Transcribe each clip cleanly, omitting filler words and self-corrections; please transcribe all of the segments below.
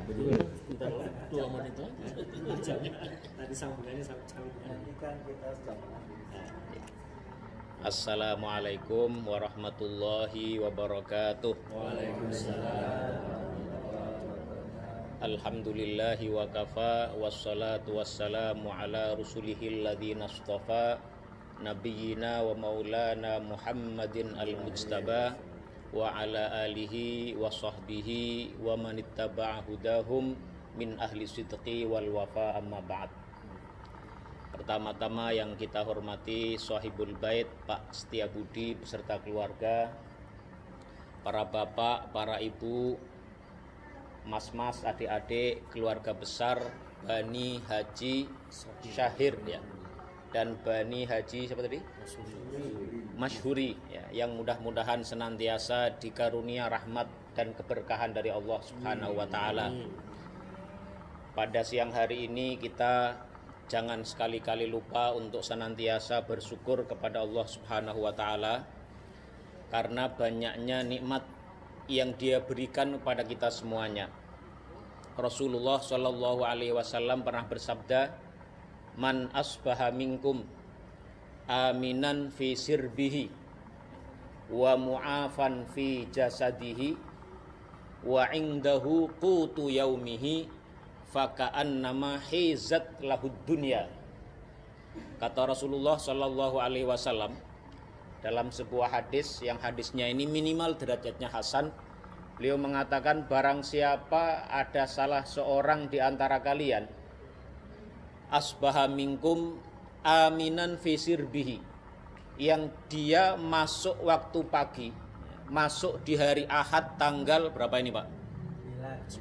Bentar 2 menit aja. Tadi sambungannya Nanti kan kita sudah Assalamualaikum warahmatullahi wabarakatuh. Waalaikumsalam. Alhamdulillahi wa kafa, wassalatu wassalamu ala rasulihil ladzina istafa, nabiyyina wa maulana Muhammadin al-mujtaba wa ala alihi wa sahbihi wa man ittaba'a hudahum min ahli sidqi wal wafa, amma ba'd. Pertama-tama yang kita hormati Shahibul Bait Pak Setiabudi beserta keluarga, para bapak, para ibu, mas-mas, adik-adik, keluarga besar Bani Haji Syahir ya, dan Bani Haji siapa tadi? Masyhuri ya, yang mudah-mudahan senantiasa dikarunia rahmat dan keberkahan dari Allah Subhanahu wa taala. Pada siang hari ini kita jangan sekali-kali lupa untuk senantiasa bersyukur kepada Allah Subhanahu wa taala karena banyaknya nikmat yang Dia berikan kepada kita semuanya. Rasulullah Shallallahu alaihi wasallam pernah bersabda, "Man asbaha minkum aminan fi sirbihi wa mu'afan fi jasadihi wa indahu qutu yaumihi faka'annama hizat lahud dunya." Kata Rasulullah Shallallahu alaihi wasallam dalam sebuah hadis, yang hadisnya ini minimal derajatnya hasan. Beliau mengatakan, barang siapa ada salah seorang di antara kalian asbaha minkum aminan fi sirbihi, yang dia masuk waktu pagi, masuk di hari Ahad tanggal berapa ini Pak?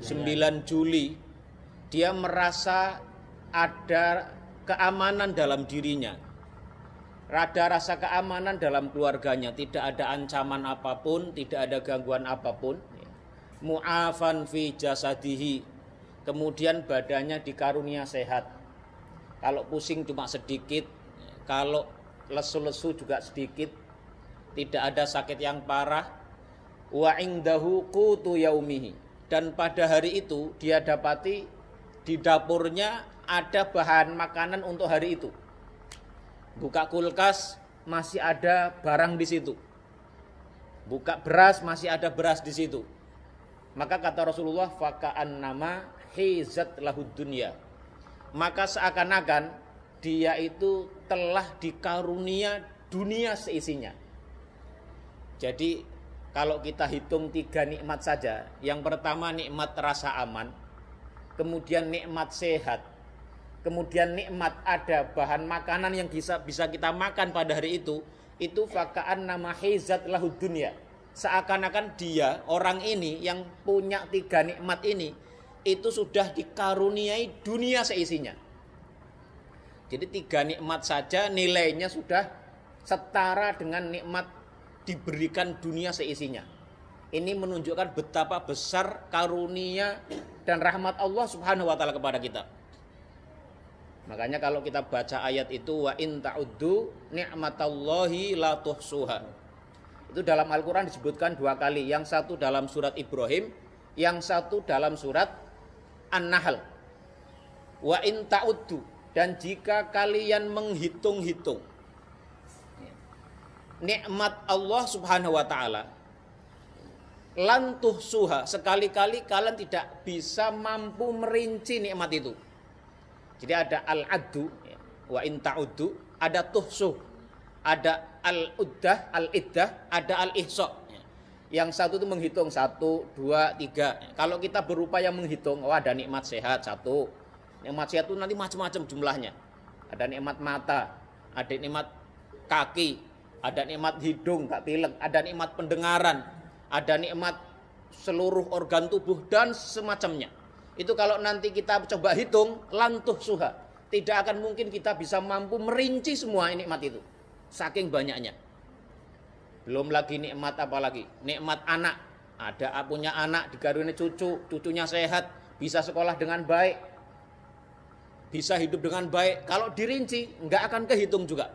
9 Juli, dia merasa ada keamanan dalam dirinya, ada rasa keamanan dalam keluarganya, tidak ada ancaman apapun, tidak ada gangguan apapun. Mu'afan fi jasadihi, kemudian badannya dikarunia sehat. Kalau pusing cuma sedikit, kalau lesu-lesu juga sedikit, tidak ada sakit yang parah. Wa indahu qutu yaumihi, dan pada hari itu dia dapati di dapurnya ada bahan makanan untuk hari itu. Buka kulkas masih ada barang di situ. Buka beras masih ada beras di situ. Maka kata Rasulullah, faka'annama hizat lahud dunya, maka seakan-akan dia itu telah dikarunia dunia seisinya. Jadi kalau kita hitung 3 nikmat saja, yang pertama nikmat rasa aman, kemudian nikmat sehat, kemudian nikmat ada bahan makanan yang bisa kita makan pada hari itu faka'annama hizat lahud dunya. Seakan-akan dia, orang ini yang punya 3 nikmat ini, itu sudah dikaruniai dunia seisinya. Jadi 3 nikmat saja nilainya sudah setara dengan nikmat diberikan dunia seisinya. Ini menunjukkan betapa besar karunia dan rahmat Allah Subhanahu wa taala kepada kita. Makanya kalau kita baca ayat itu, wa in ta'uddu ni'matallahi la tuhsuha, itu dalam Al-Quran disebutkan 2 kali. Yang satu dalam surat Ibrahim, yang satu dalam surat An-Nahl. Wa in ta'uddu, dan jika kalian menghitung-hitung nikmat Allah Subhanahu wa taala, lan tuhsuha, sekali-kali kalian tidak bisa mampu merinci nikmat itu. Jadi ada al-addu, wa in ta'uddu, ada tuhsuh, ada al-uddah, al-iddah, ada al-ihsa. Yang satu itu menghitung 1, 2, 3. Kalau kita berupaya menghitung, ada nikmat sehat 1. Nikmat sehat itu nanti macam-macam jumlahnya. Ada nikmat mata, ada nikmat kaki, ada nikmat hidung, tak pilek, ada nikmat pendengaran, ada nikmat seluruh organ tubuh dan semacamnya. Itu kalau nanti kita coba hitung, lantuh suha, tidak akan mungkin kita bisa mampu merinci semua nikmat itu, saking banyaknya. Belum lagi nikmat apa lagi? Nikmat anak. Ada punya anak, dikaruniai cucu, cucunya sehat, bisa sekolah dengan baik, bisa hidup dengan baik. Kalau dirinci, nggak akan kehitung juga.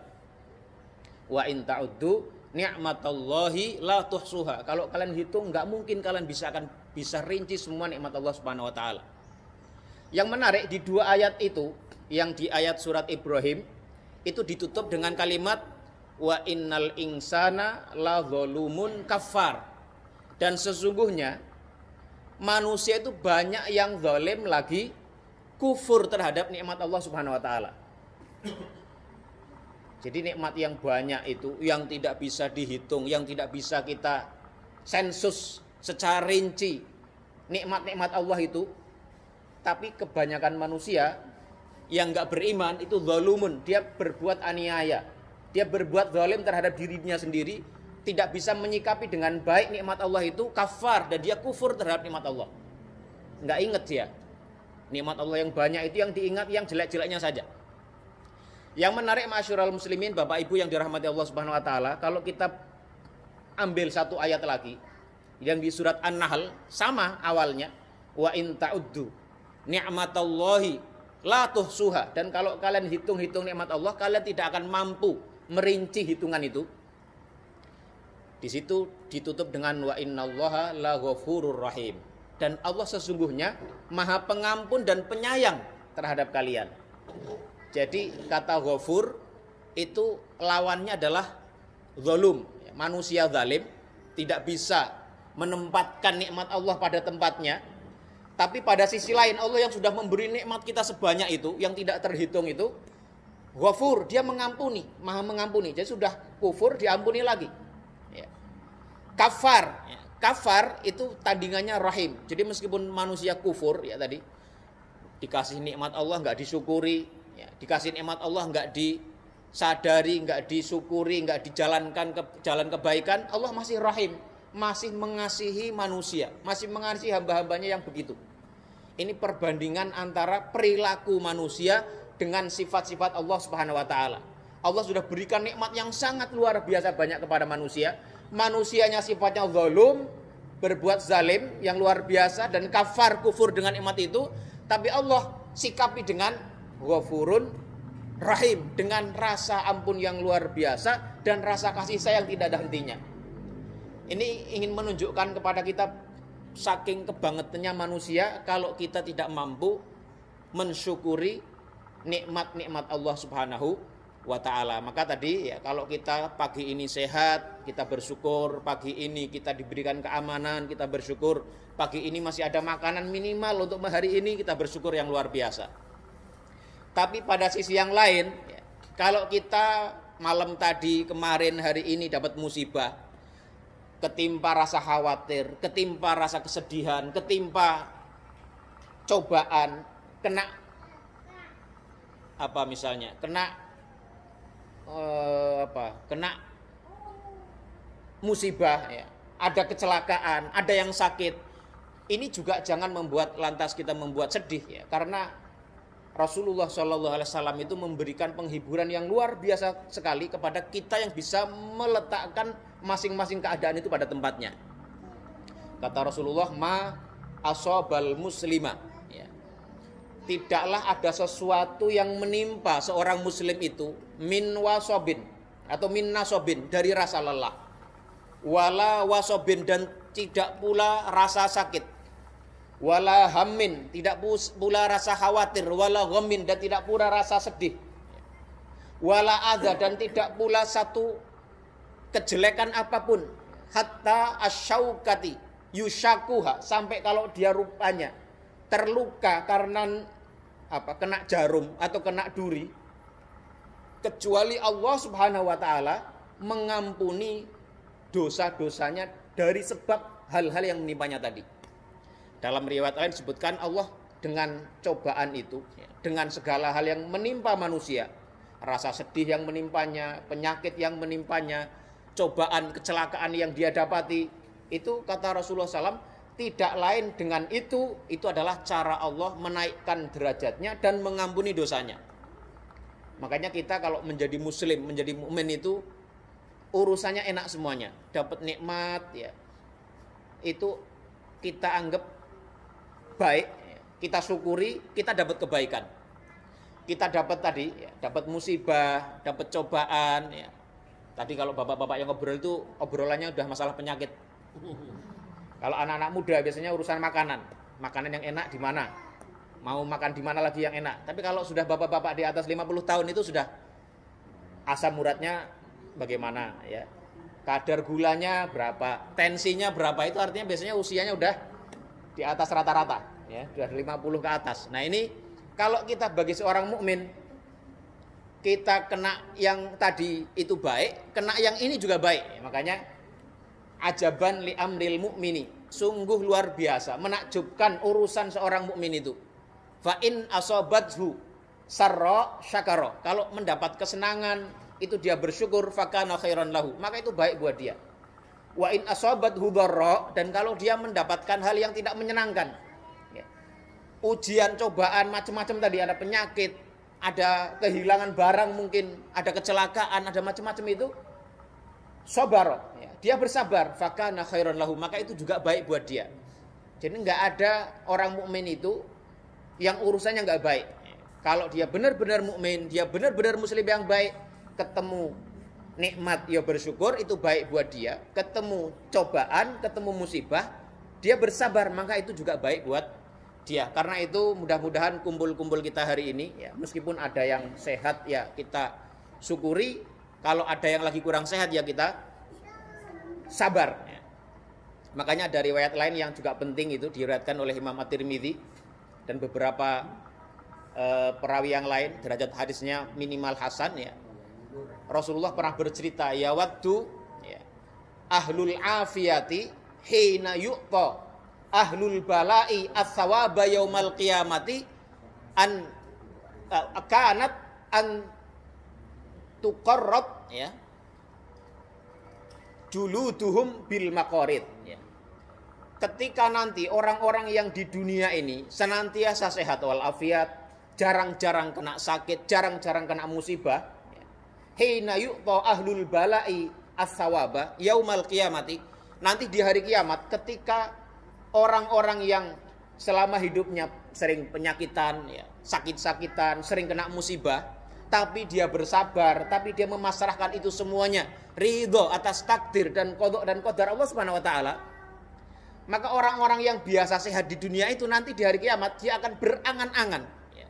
Wa in ta'uddu ni'matallahi la tuhsuha. Kalau kalian hitung, nggak mungkin kalian bisa rinci semua nikmat Allah Subhanahu wa taala. Yang menarik di dua ayat itu, yang di ayat surat Ibrahim itu ditutup dengan kalimat wa innal insana la zalumun kafar. Dan sesungguhnya manusia itu banyak yang zalim lagi kufur terhadap nikmat Allah Subhanahu wa taala. Jadi nikmat yang banyak itu yang tidak bisa dihitung, yang tidak bisa kita sensus secara rinci. Nikmat-nikmat Allah itu, tapi kebanyakan manusia yang enggak beriman itu zalumun, dia berbuat aniaya. Dia berbuat zalim terhadap dirinya sendiri, tidak bisa menyikapi dengan baik nikmat Allah itu, kafar, dan dia kufur terhadap nikmat Allah. Enggak ingat dia. Nikmat Allah yang banyak itu yang diingat yang jelek-jeleknya saja. Yang menarik ma'asyiral muslimin, Bapak Ibu yang dirahmati Allah Subhanahu wa taala, kalau kita ambil satu ayat lagi yang di surat An-Nahl sama awalnya, wa in ta'uddu ni'matallahi la tuhsuha, dan kalau kalian hitung-hitung nikmat Allah kalian tidak akan mampu merinci hitungan itu. Di situ ditutup dengan wa innallaha la ghafurur rahim, dan Allah sesungguhnya Maha Pengampun dan Penyayang terhadap kalian. Jadi kata ghafur itu lawannya adalah zalum. Manusia zalim tidak bisa menempatkan nikmat Allah pada tempatnya. Tapi pada sisi lain Allah yang sudah memberi nikmat kita sebanyak itu, yang tidak terhitung itu, ghafur, dia mengampuni, Maha mengampuni. Jadi sudah kufur diampuni lagi. Ya. Kafar, ya. Kafar itu tandingannya rahim. Jadi meskipun manusia kufur ya tadi, dikasih nikmat Allah nggak disyukuri, ya. Dikasih nikmat Allah nggak disadari, nggak disyukuri, nggak dijalankan ke jalan kebaikan, Allah masih rahim, masih mengasihi manusia, masih mengasihi hamba-hambanya yang begitu. Ini perbandingan antara perilaku manusia dengan sifat-sifat Allah Subhanahu wa taala. Allah sudah berikan nikmat yang sangat luar biasa banyak kepada manusia. Manusianya sifatnya zalum, berbuat zalim yang luar biasa dan kafar, kufur dengan nikmat itu, tapi Allah sikapi dengan ghafurun rahim, dengan rasa ampun yang luar biasa dan rasa kasih sayang tidak ada hentinya. Ini ingin menunjukkan kepada kita saking kebangetannya manusia kalau kita tidak mampu mensyukuri nikmat-nikmat Allah Subhanahu wa taala. Maka tadi ya, kalau kita pagi ini sehat, kita bersyukur. Pagi ini kita diberikan keamanan, kita bersyukur. Pagi ini masih ada makanan minimal untuk hari ini, kita bersyukur yang luar biasa. Tapi pada sisi yang lain ya, kalau kita malam tadi, kemarin, hari ini dapat musibah, ketimpa rasa khawatir, ketimpa rasa kesedihan, ketimpa cobaan, kena apa misalnya, kena musibah ya, ada kecelakaan, ada yang sakit. Ini juga jangan membuat lantas kita membuat sedih ya, karena Rasulullah SAW itu memberikan penghiburan yang luar biasa sekali kepada kita yang bisa meletakkan masing-masing keadaan itu pada tempatnya. Kata Rasulullah, ma asobal muslima, ya. Tidaklah ada sesuatu yang menimpa seorang muslim itu min wasobin atau min nasobin, dari rasa lelah, wala wasobin, dan tidak pula rasa sakit, wala hammin, tidak pula rasa khawatir, wala ghammin, dan tidak pula rasa sedih, wala adza, dan tidak pula satu kejelekan apapun, hatta asyaukati yushakuha, sampai kalau dia rupanya terluka karena kena jarum atau kena duri, kecuali Allah Subhanahu wa taala mengampuni dosa-dosanya dari sebab hal-hal yang menimpanya tadi. Dalam riwayat lain disebutkan Allah dengan cobaan itu, dengan segala hal yang menimpa manusia, rasa sedih yang menimpanya, penyakit yang menimpanya, cobaan, kecelakaan yang dia dapati, itu kata Rasulullah SAW, tidak lain dengan itu adalah cara Allah menaikkan derajatnya dan mengampuni dosanya. Makanya kita kalau menjadi muslim, menjadi mukmin itu urusannya enak semuanya, dapat nikmat ya, itu kita anggap baik, kita syukuri, kita dapat kebaikan. Kita dapat tadi, ya, dapat musibah, dapat cobaan. Ya. Tadi kalau bapak-bapak yang ngobrol itu obrolannya udah masalah penyakit. Kalau anak-anak muda biasanya urusan makanan, makanan yang enak di mana? mau makan di mana lagi yang enak. Tapi kalau sudah bapak-bapak di atas 50 tahun itu sudah asam uratnya bagaimana ya. Kadar gulanya berapa, tensinya berapa, itu artinya biasanya usianya udah di atas rata-rata ya, sudah 50 ke atas. Nah, ini kalau kita bagi seorang mukmin kita kena yang tadi itu baik, kena yang ini juga baik. Makanya ajaban li amril mukmini, sungguh luar biasa, menakjubkan urusan seorang mukmin itu. Fa in asobathu sarra syakara. Kalau mendapat kesenangan itu dia bersyukur, fakana khairan lahu, maka itu baik buat dia. Wa in asobathu dharra, dan kalau dia mendapatkan hal yang tidak menyenangkan, ya, ujian, cobaan, macam-macam tadi, ada penyakit, ada kehilangan barang mungkin, ada kecelakaan, ada macam-macam itu, sabar, ya, dia bersabar, fakana khairan lahu, maka itu juga baik buat dia. Jadi nggak ada orang mukmin itu yang urusannya nggak baik. Kalau dia benar-benar mukmin, dia benar-benar muslim yang baik, ketemu nikmat ya bersyukur, itu baik buat dia. Ketemu cobaan, ketemu musibah, dia bersabar, maka itu juga baik buat dia. Karena itu mudah-mudahan kumpul-kumpul kita hari ini ya, meskipun ada yang sehat ya kita syukuri, kalau ada yang lagi kurang sehat ya kita sabar ya. Makanya ada riwayat lain yang juga penting, itu diriwayatkan oleh Imam At-Tirmidzi dan beberapa perawi yang lain, derajat hadisnya minimal hasan ya. Rasulullah pernah bercerita, ya waddu ya, ahlul afiyati hina yu'ta ahlul balai as-sawaba yaumal qiyamati an kanat an tuqarrat ya juluduhum bil maqarid ya. Ketika nanti orang-orang yang di dunia ini senantiasa sehat walafiat, jarang-jarang kena sakit, jarang-jarang kena musibah, ya. Hina yu'ta ahlul balai as-sawaba yaumal qiyamati, nanti di hari kiamat ketika orang-orang yang selama hidupnya sering penyakitan, ya, sakit-sakitan, sering kena musibah, tapi dia bersabar, tapi dia memasrahkan itu semuanya ridho atas takdir dan qada dan qadar Allah Subhanahu wa taala, maka orang-orang yang biasa sehat di dunia itu nanti di hari kiamat dia akan berangan-angan ya.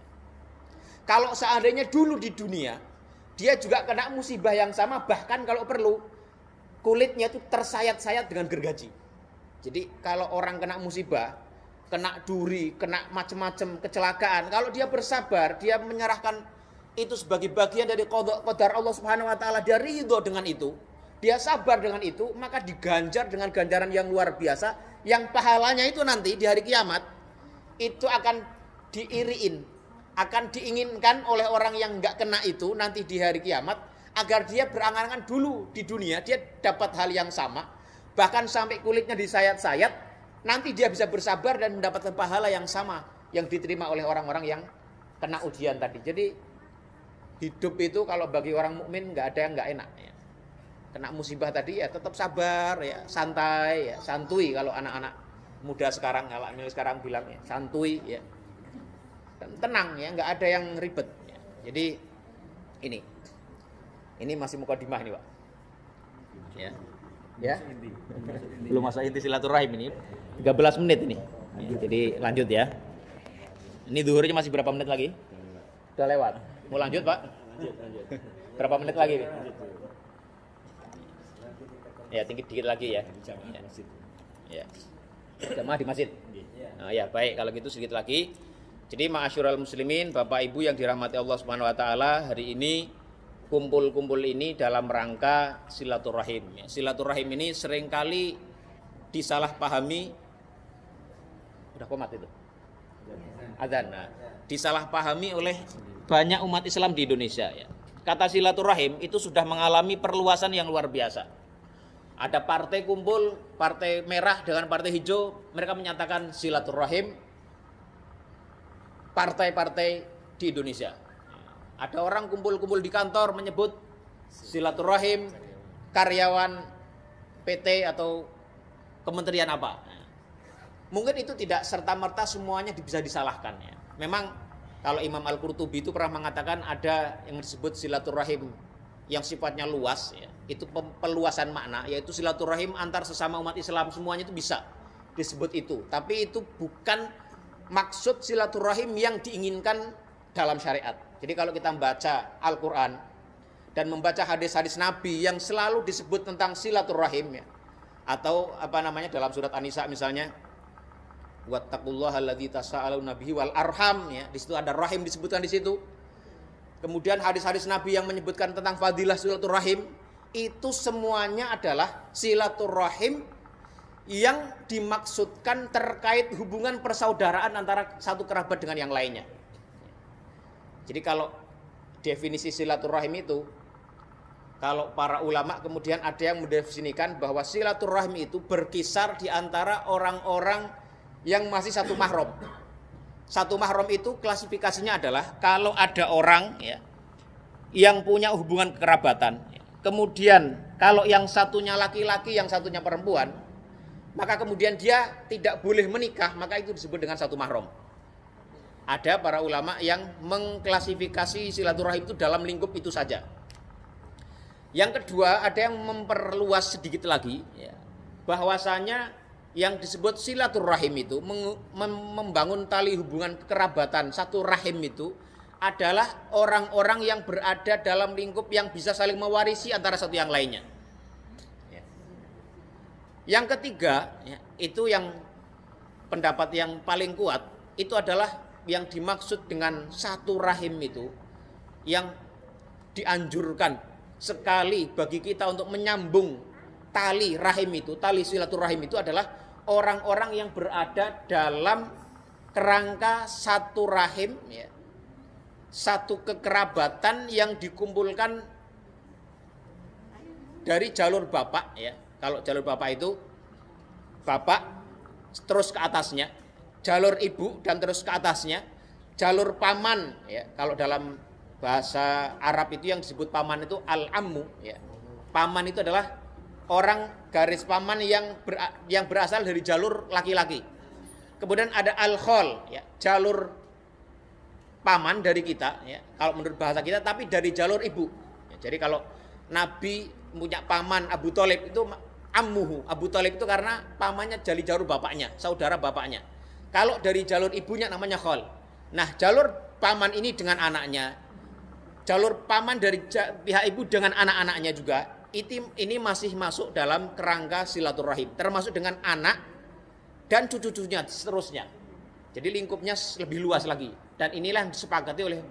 Kalau seandainya dulu di dunia dia juga kena musibah yang sama, bahkan kalau perlu kulitnya itu tersayat-sayat dengan gergaji. Jadi kalau orang kena musibah, kena duri, kena macam-macam kecelakaan, kalau dia bersabar, dia menyerahkan itu sebagai bagian dari qadar Allah Subhanahu wa taala, dia ridho dengan itu, dia sabar dengan itu, maka diganjar dengan ganjaran yang luar biasa, yang pahalanya itu nanti di hari kiamat itu akan diiriin, akan diinginkan oleh orang yang enggak kena itu nanti di hari kiamat, agar dia berangan-angan dulu di dunia dia dapat hal yang sama, bahkan sampai kulitnya disayat-sayat, nanti dia bisa bersabar dan mendapatkan pahala yang sama yang diterima oleh orang-orang yang kena ujian tadi. Jadi hidup itu kalau bagi orang mukmin nggak ada yang nggak enak ya. Kena musibah tadi ya tetap sabar ya, santai ya, santui kalau anak-anak muda sekarang, kalau ini sekarang bilang ya, santui ya, dan tenang ya, nggak ada yang ribet ya. Jadi ini masih mukadimah ini Pak ya. Ya, belum masa inti silaturahim ini 13 menit ini ya, jadi lanjut ya. Ini zuhurnya masih berapa menit lagi? Udah lewat. Mau lanjut Pak? Lanjut. Berapa menit lagi? Ya, tinggi dikit lagi ya. Ya. Jamaah di masjid. Nah, ya, baik kalau gitu sedikit lagi. Jadi ma'asyiral muslimin, Bapak Ibu yang dirahmati Allah Subhanahu wa taala, hari ini kumpul-kumpul ini dalam rangka silaturahim. Ya, silaturahim ini seringkali disalahpahami. Udah komat itu. Adzan. Nah, disalahpahami oleh banyak umat Islam di Indonesia ya. Kata silaturahim itu sudah mengalami perluasan yang luar biasa. Ada partai kumpul, partai merah dengan partai hijau, mereka menyatakan silaturahim partai-partai di Indonesia. Ada orang kumpul-kumpul di kantor menyebut silaturahim karyawan PT atau kementerian apa. Mungkin itu tidak serta-merta semuanya bisa disalahkan ya. Memang kalau Imam Al-Qurtubi itu pernah mengatakan ada yang disebut silaturahim yang sifatnya luas ya. Itu peluasan makna, yaitu silaturahim antar sesama umat Islam, semuanya itu bisa disebut itu. Tapi itu bukan maksud silaturahim yang diinginkan dalam syariat. Jadi kalau kita membaca Al-Quran dan membaca hadis-hadis Nabi yang selalu disebut tentang silaturahim ya, atau dalam surat An-Nisa misalnya, wattaqullaha alladzi tasaaluna bihi wal arham ya, di situ ada rahim disebutkan di situ. Kemudian hadis-hadis Nabi yang menyebutkan tentang fadilah silaturahim, itu semuanya adalah silaturahim yang dimaksudkan terkait hubungan persaudaraan antara satu kerabat dengan yang lainnya. Jadi kalau definisi silaturahim itu, kalau para ulama kemudian ada yang mendefinisikan bahwa silaturahim itu berkisar di antara orang-orang yang masih satu mahram. Satu mahram itu klasifikasinya adalah kalau ada orang ya, yang punya hubungan kekerabatan, kemudian kalau yang satunya laki-laki, yang satunya perempuan, maka kemudian dia tidak boleh menikah, maka itu disebut dengan satu mahram. Ada para ulama yang mengklasifikasi silaturahim itu dalam lingkup itu saja. Yang kedua, ada yang memperluas sedikit lagi ya, bahwasanya yang disebut silaturahim itu membangun tali hubungan kekerabatan satu rahim itu adalah orang-orang yang berada dalam lingkup yang bisa saling mewarisi antara satu yang lainnya. Yang ketiga, ya, itu yang pendapat yang paling kuat, itu adalah yang dimaksud dengan satu rahim itu, yang dianjurkan sekali bagi kita untuk menyambung tali rahim itu, tali silaturahim itu adalah orang-orang yang berada dalam kerangka satu rahim, ya, satu kekerabatan yang dikumpulkan dari jalur bapak ya. Kalau jalur bapak itu bapak terus ke atasnya, jalur ibu dan terus ke atasnya, jalur paman ya. Kalau dalam bahasa Arab itu yang disebut paman itu al-ammu ya. Paman itu adalah orang garis paman yang berasal dari jalur laki-laki. Kemudian ada al-khol ya, jalur paman dari kita ya, kalau menurut bahasa kita, tapi dari jalur ibu ya. Jadi kalau Nabi punya paman Abu Thalib itu ammuhu. Abu Thalib itu karena pamannya dari jalur bapaknya, saudara bapaknya. Kalau dari jalur ibunya namanya khol. Nah, jalur paman ini dengan anaknya, jalur paman dari pihak ibu dengan anak-anaknya juga, ini masih masuk dalam kerangka silaturahim, termasuk dengan anak dan cucu-cucunya seterusnya. Jadi lingkupnya lebih luas lagi. Dan inilah yang disepakati oleh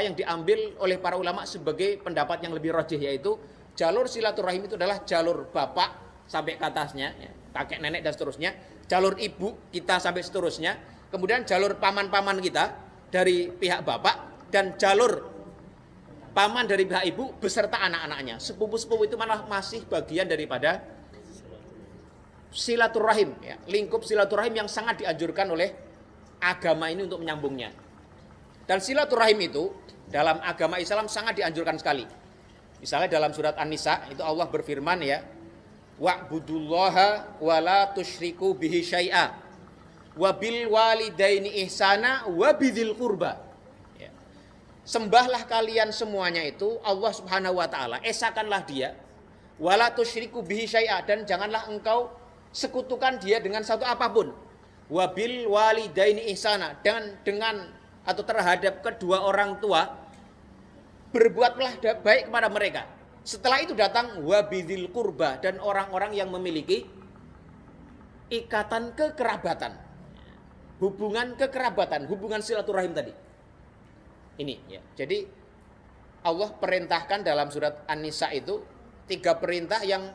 yang diambil oleh para ulama sebagai pendapat yang lebih rajih, yaitu jalur silaturahim itu adalah jalur bapak sampai ke atasnya, ya, kakek nenek dan seterusnya, jalur ibu kita sampai seterusnya, kemudian jalur paman-paman kita dari pihak bapak, dan jalur paman dari pihak ibu beserta anak-anaknya. Sepupu-sepupu itu malah masih bagian daripada silaturahim, ya, lingkup silaturahim yang sangat dianjurkan oleh agama ini untuk menyambungnya. Dan silaturahim itu dalam agama Islam sangat dianjurkan sekali. Misalnya dalam surat An-Nisa itu Allah berfirman ya, wa'budullaha wa la tusyriku bihi syai'a wa bil walidaini ihsana wa bidzil qurba. Ya. Sembahlah kalian semuanya itu Allah Subhanahu wa taala, esakanlah dia, wa la tusyriku bihi syai'a, dan janganlah engkau sekutukan dia dengan satu apapun. Wa bil walidaini ihsana, dan dengan atau terhadap kedua orang tua berbuatlah baik kepada mereka. Setelah itu datang wabidzil qurba, dan orang-orang yang memiliki ikatan kekerabatan, hubungan kekerabatan, hubungan silaturahim tadi. Ini ya. Jadi Allah perintahkan dalam surat An-Nisa itu 3 perintah yang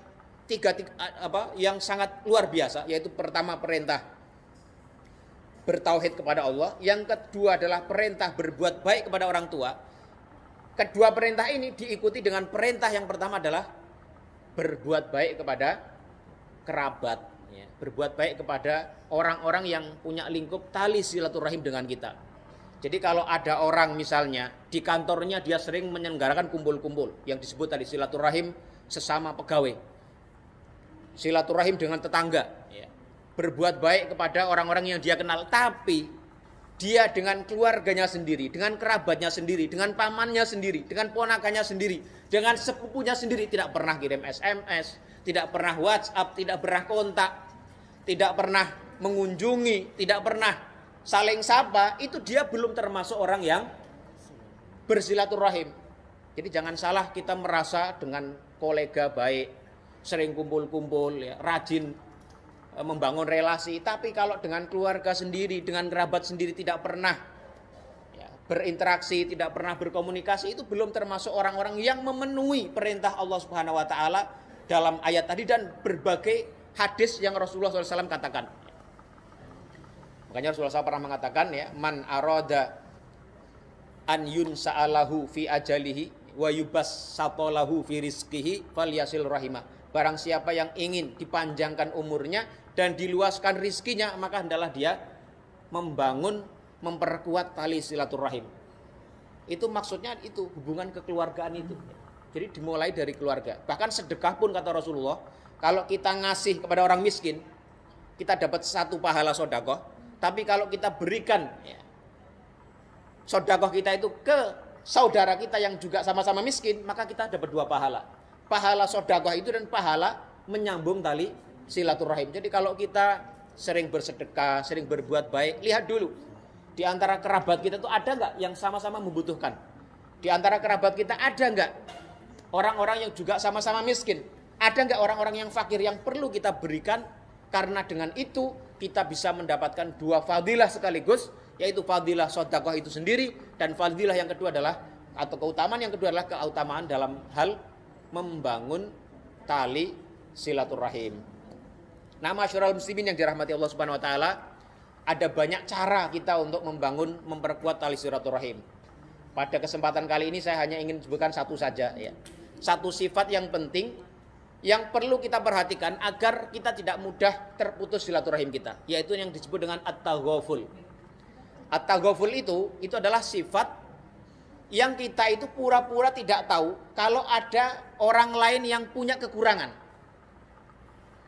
yang sangat luar biasa, yaitu pertama perintah bertauhid kepada Allah, yang kedua adalah perintah berbuat baik kepada orang tua. Kedua perintah ini diikuti dengan perintah yang pertama adalah berbuat baik kepada kerabat, ya. Berbuat baik kepada orang-orang yang punya lingkup tali silaturahim dengan kita. Jadi kalau ada orang misalnya di kantornya dia sering menyelenggarakan kumpul-kumpul yang disebut tadi silaturahim sesama pegawai, silaturahim dengan tetangga, ya. Berbuat baik kepada orang-orang yang dia kenal, tapi dia dengan keluarganya sendiri, dengan kerabatnya sendiri, dengan pamannya sendiri, dengan ponakannya sendiri, dengan sepupunya sendiri tidak pernah kirim SMS, tidak pernah WhatsApp, tidak pernah kontak, tidak pernah mengunjungi, tidak pernah saling sapa, itu dia belum termasuk orang yang bersilaturahim. Jadi jangan salah kita merasa dengan kolega baik, sering kumpul-kumpul, ya, rajin membangun relasi. Tapi kalau dengan keluarga sendiri, dengan kerabat sendiri tidak pernah ya, berinteraksi, tidak pernah berkomunikasi, itu belum termasuk orang-orang yang memenuhi perintah Allah Subhanahu Wa Taala dalam ayat tadi dan berbagai hadis yang Rasulullah SAW katakan. Makanya Rasulullah SAW pernah mengatakan ya, man arada an yunsa'alahu fi ajalihi wa yubassatalahu fi rizqihi falyasil rahimah. Barang siapa yang ingin dipanjangkan umurnya dan diluaskan rizkinya, maka hendaklah dia membangun, memperkuat tali silaturahim. Itu maksudnya itu, hubungan kekeluargaan itu. Jadi dimulai dari keluarga. Bahkan sedekah pun kata Rasulullah, kalau kita ngasih kepada orang miskin, kita dapat 1 pahala sedekah. Tapi kalau kita berikan ya, sedekah kita itu ke saudara kita yang juga sama-sama miskin, maka kita dapat 2 pahala. Pahala sedekah itu dan pahala menyambung tali silaturahim. Jadi kalau kita sering bersedekah, sering berbuat baik, lihat dulu di antara kerabat kita itu ada nggak yang sama-sama membutuhkan? Di antara kerabat kita ada nggak orang-orang yang juga sama-sama miskin? Ada nggak orang-orang yang fakir yang perlu kita berikan? Karena dengan itu kita bisa mendapatkan 2 fadilah sekaligus, yaitu fadilah sedekah itu sendiri, dan fadilah yang kedua adalah, atau keutamaan yang kedua adalah keutamaan dalam hal membangun tali silaturahim. Nah, masyarul muslimin yang dirahmati Allah Subhanahu Wa Taala, ada banyak cara kita untuk membangun, memperkuat tali silaturahim. Pada kesempatan kali ini saya hanya ingin sebutkan satu saja ya. Satu sifat yang penting yang perlu kita perhatikan agar kita tidak mudah terputus silaturahim kita, yaitu yang disebut dengan at-taghaful. At-taghaful itu adalah sifat yang kita itu pura-pura tidak tahu kalau ada orang lain yang punya kekurangan.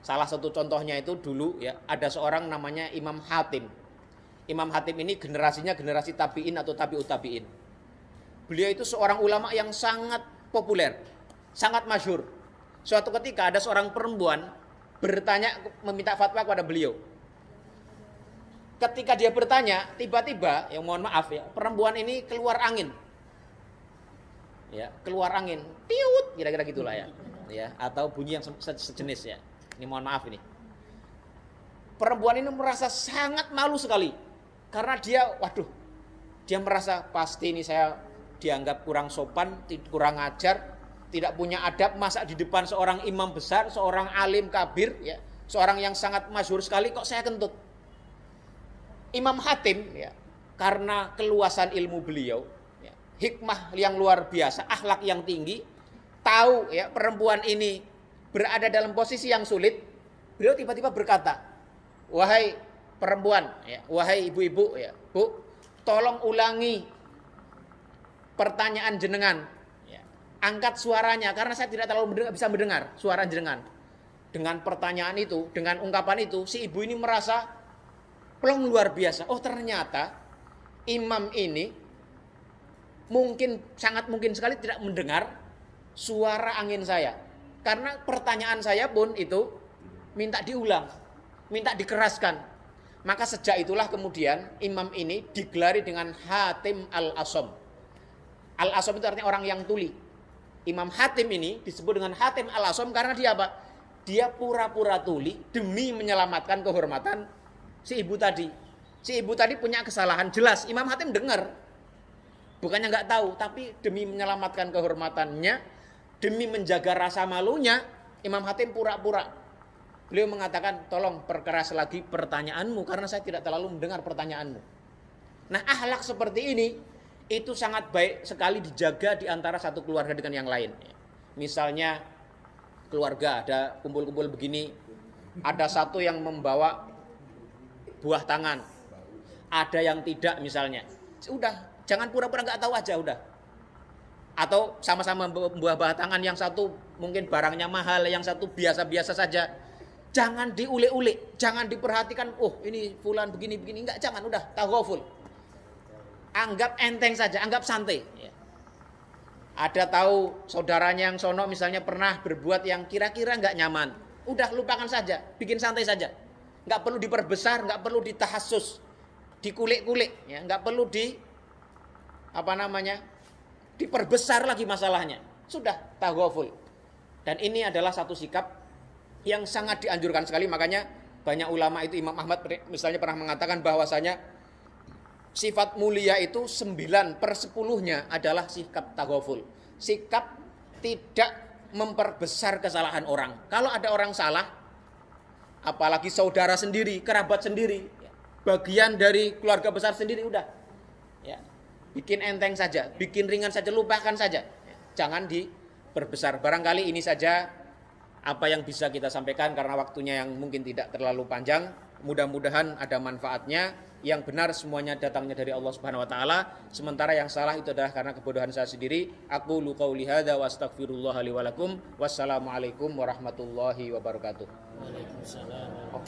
Salah satu contohnya itu dulu ya, ada seorang namanya Imam Hatim. Imam Hatim ini generasinya generasi tabi'in atau tabi'ut tabi'in. Beliau itu seorang ulama yang sangat populer, sangat masyhur. Suatu ketika ada seorang perempuan bertanya, meminta fatwa kepada beliau. Ketika dia bertanya, tiba-tiba, ya mohon maaf ya, perempuan ini keluar angin. Ya, keluar angin, tiut, kira-kira gitulah ya. Ya, atau bunyi yang sejenis ya. Ini mohon maaf ini. Perempuan ini merasa sangat malu sekali. Karena dia, dia merasa pasti ini saya dianggap kurang sopan, kurang ajar, tidak punya adab, masa di depan seorang imam besar, seorang alim kabir, ya, seorang yang sangat masyhur sekali kok saya kentut. Imam Hatim, ya, karena keluasan ilmu beliau, ya, hikmah yang luar biasa, akhlak yang tinggi, tahu ya perempuan ini berada dalam posisi yang sulit, beliau tiba-tiba berkata, wahai perempuan, ya, wahai ibu-ibu, ya, Bu, tolong ulangi pertanyaan jenengan. Angkat suaranya karena saya tidak terlalu bisa mendengar suara jenengan. Dengan pertanyaan itu, dengan ungkapan itu, si ibu ini merasa plong luar biasa. Oh, ternyata imam ini sangat mungkin sekali tidak mendengar suara angin saya. Karena pertanyaan saya pun itu minta diulang, minta dikeraskan. Maka sejak itulah kemudian imam ini digelari dengan Hatim al-Asom. Al-Asom itu artinya orang yang tuli. Imam Hatim ini disebut dengan Hatim al-Asom karena dia apa? Dia pura-pura tuli demi menyelamatkan kehormatan si ibu tadi. Si ibu tadi punya kesalahan jelas. Imam Hatim dengar. Bukannya nggak tahu, tapi demi menyelamatkan kehormatannya, demi menjaga rasa malunya, Imam Hatim pura-pura. Beliau mengatakan, tolong perkeras lagi pertanyaanmu karena saya tidak terlalu mendengar pertanyaanmu. Nah, akhlak seperti ini itu sangat baik sekali dijaga di antara satu keluarga dengan yang lain. Misalnya keluarga ada kumpul-kumpul begini, ada satu yang membawa buah tangan, ada yang tidak misalnya. Udah, jangan pura-pura nggak tahu aja udah. Atau sama-sama buah tangan, yang satu mungkin barangnya mahal, yang satu biasa-biasa saja. Jangan diulik-ulik, jangan diperhatikan, oh ini fulan begini-begini, enggak, jangan, udah taghaful. Anggap enteng saja, anggap santai. Ada tahu saudaranya yang sono misalnya pernah berbuat yang kira-kira nggak nyaman, udah lupakan saja, bikin santai saja. Nggak perlu diperbesar, nggak perlu ditahassus. dikulik-kulik, ya, nggak perlu diperbesar lagi masalahnya. Sudah taghaful. Dan ini adalah satu sikap yang sangat dianjurkan sekali. Makanya banyak ulama itu, Imam Ahmad misalnya pernah mengatakan bahwasanya sifat mulia itu 9/10-nya adalah sikap taghaful. Sikap tidak memperbesar kesalahan orang. Kalau ada orang salah, apalagi saudara sendiri, kerabat sendiri, bagian dari keluarga besar sendiri, udah, ya, bikin enteng saja, bikin ringan saja, lupakan saja, jangan diperbesar. Barangkali ini saja apa yang bisa kita sampaikan karena waktunya yang mungkin tidak terlalu panjang. Mudah-mudahan ada manfaatnya. Yang benar semuanya datangnya dari Allah Subhanahu wa taala, sementara yang salah itu adalah karena kebodohan saya sendiri. Aku qauli hadza wa astaghfirullah li wa lakum. Wassalamualaikum warahmatullahi wabarakatuh. Waalaikumsalam. Oh,